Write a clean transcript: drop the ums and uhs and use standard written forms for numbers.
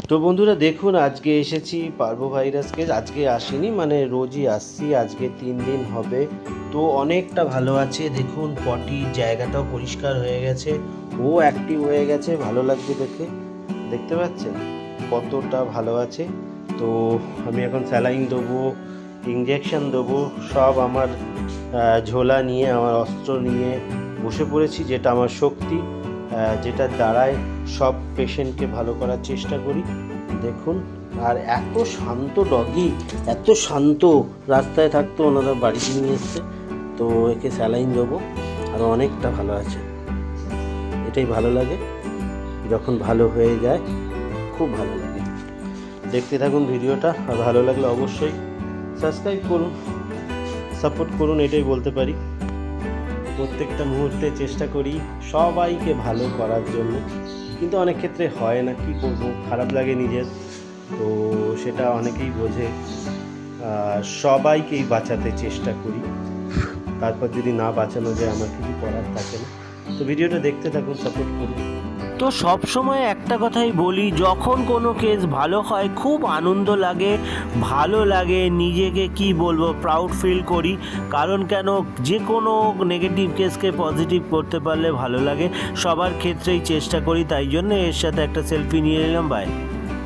তো বন্ধুরা দেখুন, আজকে এসেছি পার্ভোভাইরাস কেস। আজকে আসিনি, মানে রোজই আসছি, আজকে 3 দিন হবে। তো অনেকটা ভালো আছে। দেখুন পটি জায়গাটাও পরিষ্কার হয়ে গেছে, ও অ্যাক্টিভ হয়ে গেছে, ভালো লাগছে দেখে। দেখতে পাচ্ছেন কতটা ভালো আছে। তো আমি এখন স্যালাইন দেবো, ইঞ্জেকশন দেবো, সব আমার ঝোলা নিয়ে, আমার অস্ত্র নিয়ে বসে পড়েছি, যেটা আমার শক্তি, যেটার দ্বারায় সব পেশেন্টকে ভালো করার চেষ্টা করি। দেখুন, আর এত শান্ত ডগি, এত শান্ত, রাস্তায় থাকতো ওনারা বাড়িতে নিয়ে এসছে। তো একে স্যালাইন দেবো, আর অনেকটা ভালো আছে। এটাই ভালো লাগে, যখন ভালো হয়ে যায় খুব ভালো লাগে। দেখতে থাকুন ভিডিওটা, আর ভালো লাগলে অবশ্যই সাবস্ক্রাইব করুন, সাপোর্ট করুন, এটাই বলতে পারি। প্রত্যেকটা মুহূর্তে চেষ্টা করি সবাইকে ভালো করার জন্য, কিন্তু অনেক ক্ষেত্রে হয় না, কি করব, খারাপ লাগে নিজের। তো সেটা অনেকেই বোঝে। সবাইকেই বাঁচাতে চেষ্টা করি, তারপর যদি না বাঁচানো যায় আমার কিছু করার থাকে না। তো ভিডিওটা দেখতে থাকুন, সাপোর্ট করুন। তো সব সময় একটা কথাই বলি, যখন কোনো কেস ভালো হয় খুব আনন্দ লাগে, ভালো লাগে, নিজেকে কি বলবো, প্রাউড ফিল করি। কারণ কেন, যে কোনো নেগেটিভ কেসকে পজিটিভ করতে পারলে ভালো লাগে। সবার ক্ষেত্রেই চেষ্টা করি, তাই জন্য এর সাথে একটা সেলফি নিয়ে নিলাম। বাই।